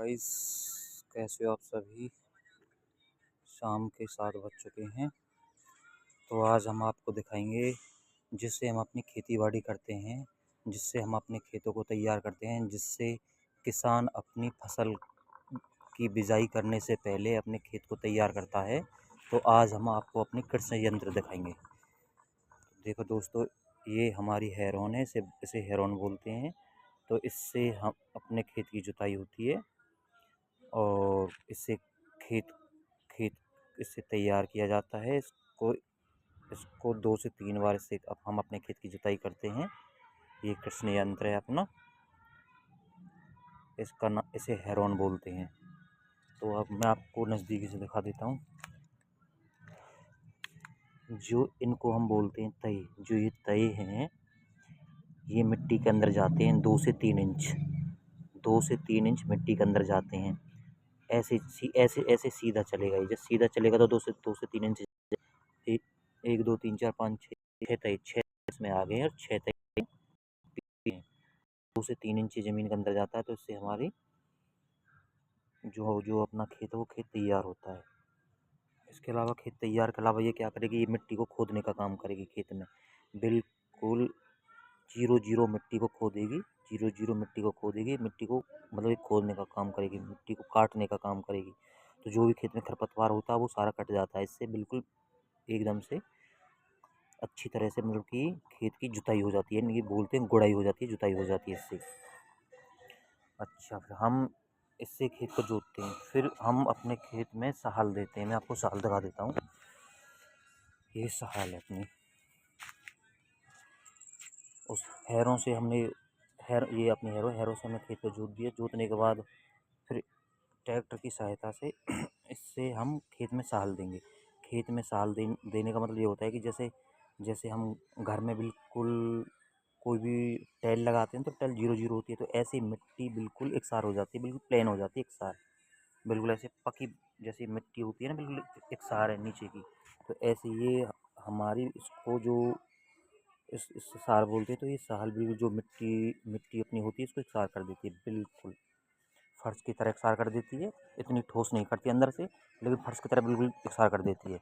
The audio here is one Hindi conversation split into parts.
गाइस, कैसे हो आप सभी। शाम के 7 बज चुके हैं। तो आज हम आपको दिखाएंगे जिससे हम अपनी खेती बाड़ी करते हैं, जिससे हम अपने खेतों को तैयार करते हैं, जिससे किसान अपनी फसल की बिजाई करने से पहले अपने खेत को तैयार करता है। तो आज हम आपको अपने कृषि यंत्र दिखाएंगे। देखो दोस्तों, ये हमारी हैरोन है, इसे हैरोन बोलते हैं। तो इससे हम अपने खेत की जुताई होती है और इससे खेत खेत इससे तैयार किया जाता है। इसको इसको 2 से 3 बार इससे अब हम अपने खेत की जुताई करते हैं। ये कृषि यंत्र है अपना, इसका ना इसे हैरोन बोलते हैं। तो अब मैं आपको नज़दीकी से दिखा देता हूँ। जो इनको हम बोलते हैं तई, जो ये तई हैं, ये मिट्टी के अंदर जाते हैं 2 से 3 इंच, 2 से 3 इंच मिट्टी के अंदर जाते हैं। ऐसे ऐसे सीधा चलेगा। ये जब सीधा चलेगा तो 2 से 3 इंच, एक 1 2 3 4 5 6 तय 6 इसमें आ गए हैं और 6 तय 2 से 3 इंच ज़मीन के अंदर जाता है। तो इससे हमारी जो जो अपना खेत है वो खेत तैयार होता है। इसके अलावा खेत तैयार के अलावा ये क्या करेगी, ये मिट्टी को खोदने का काम करेगी। खेत में बिल्कुल 0 मिट्टी को खोदेगी, 0 मिट्टी को खोदेगी। मिट्टी को मतलब खोदने का काम करेगी, मिट्टी को काटने का काम करेगी। तो जो भी खेत में खरपतवार होता है वो सारा कट जाता है। इससे बिल्कुल एकदम से अच्छी तरह से मतलब कि खेत की जुताई हो जाती है। ये बोलते हैं गुड़ाई हो जाती है, जुताई हो जाती है इससे। अच्छा, फिर हम इससे खेत को जोतते हैं। फिर हम अपने खेत में सहाल देते हैं। मैं आपको सहाल दिखा देता हूँ। ये सहाल है अपनी। उस हैरों से हमने ये अपनी हैरों से हमने खेत को जोत दिया। जोतने के बाद फिर ट्रैक्टर की सहायता से इससे हम खेत में सहाल देंगे। खेत में सहाल देने का मतलब ये होता है कि जैसे जैसे हम घर में बिल्कुल कोई भी टाइल लगाते हैं तो टाइल 0 होती है। तो ऐसे ही मिट्टी बिल्कुल एकसार हो जाती है, बिल्कुल प्लेन हो जाती है, एकसार, बिल्कुल ऐसे पकी जैसी मिट्टी होती है ना, बिल्कुल एकसार है नीचे की। तो ऐसे ये हमारी इसको जो इस सार बोलते हैं। तो ये साल भी जो मिट्टी मिट्टी अपनी होती है इसको एकसार कर देती है, बिल्कुल फर्श की तरह एकसार कर देती है। इतनी ठोस नहीं करती अंदर से, लेकिन फर्श की तरह बिल्कुल एकसार कर देती है।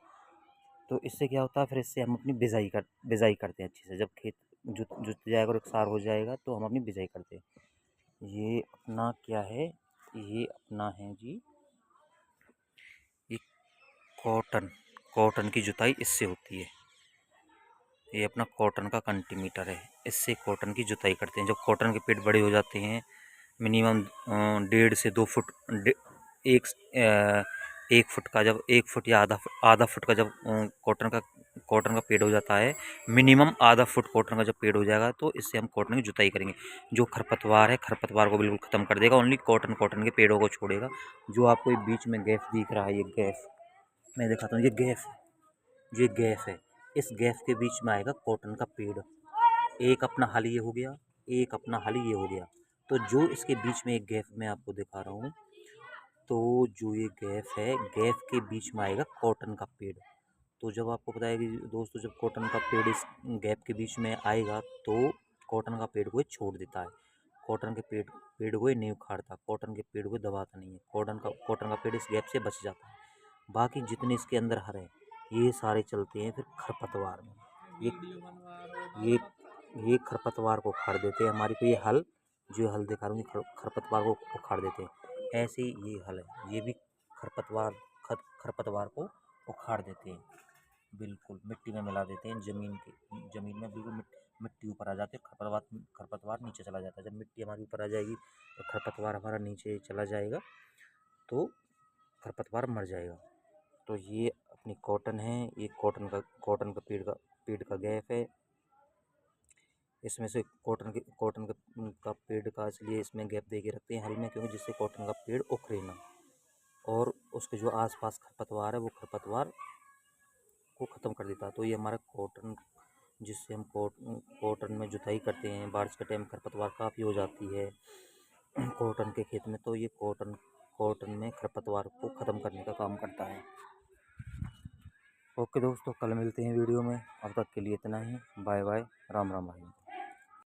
तो इससे क्या होता है, फिर इससे हम अपनी बिजाई करते हैं अच्छे से। जब खेत जुत जाएगा और एकसार हो जाएगा तो हम अपनी बिजाई करते हैं। ये अपना क्या है, ये अपना है जी, ये कॉटन कॉटन की जुताई इससे होती है। ये अपना कॉटन का कंटीमीटर है, इससे कॉटन की जुताई करते हैं। जब कॉटन के पेड़ बड़े हो जाते हैं, मिनिमम 1.5 से 2 फुट, एक 1 फुट का, जब 1 फुट या आधा फुट का जब कॉटन का पेड़ हो जाता है, मिनिमम आधा फुट कॉटन का जब पेड़ हो जाएगा, तो इससे हम कॉटन की जुताई करेंगे। जो खरपतवार है, खरपतवार को बिल्कुल ख़त्म कर देगा। ओनली कॉटन के पेड़ों को छोड़ेगा। जो आपको बीच में गैप दिख रहा है, ये गैप मैं दिखाता हूँ। ये गैप है। इस गैप के बीच में आएगा कॉटन का पेड़। एक अपना हल ये हो गया, एक अपना हल ये हो गया। तो जो इसके बीच में एक गैप मैं आपको दिखा रहा हूँ, तो जो ये गैप है, गैप के बीच में आएगा कॉटन का पेड़। तो जब आपको पता है कि दोस्तों, जब कॉटन का पेड़ इस गैप के बीच में आएगा तो कॉटन का पेड़ को ये छोड़ देता है। कॉटन के पेड़ को ये नहीं उखाड़ता, कॉटन के पेड़ को दबाता नहीं है। कॉटन का पेड़ इस गैप से बच जाता है। बाकी जितने इसके अंदर हर है, ये सारे चलते हैं फिर खरपतवार में। ये ये ये खरपतवार को उखाड़ देते हैं हमारी। को ये हल, जो हल दिखा रहा हूँ, ये खरपतवार को उखाड़ देते हैं। ऐसे ही ये हल है, ये भी खरपतवार को उखाड़ देते हैं। बिल्कुल मिट्टी में मिला देते हैं। ज़मीन में बिल्कुल मिट्टी ऊपर आ जाती है, खरपतवार नीचे चला जाता है। जब मिट्टी हमारी ऊपर आ जाएगी तो खरपतवार हमारा नीचे चला जाएगा, तो खरपतवार मर जाएगा। तो ये अपनी कॉटन है, ये कॉटन का पेड़ का गैप है। इसमें से कॉटन का पेड़ का इसलिए इसमें गैप दे के रखते हैं हल में, क्योंकि जिससे कॉटन का पेड़ उखड़े ना, और उसके जो आसपास खरपतवार है वो खरपतवार को ख़त्म कर देता है। तो ये हमारा कॉटन, जिससे हम कॉटन में जुताई करते हैं। बारिश के टाइम खरपतवार काफ़ी हो जाती है कॉटन के खेत में, तो ये कॉटन में खरपतवार को ख़त्म करने का काम करता है। ओके दोस्तों, कल मिलते हैं वीडियो में। अब तक के लिए इतना ही। बाय बाय, राम राम भाई।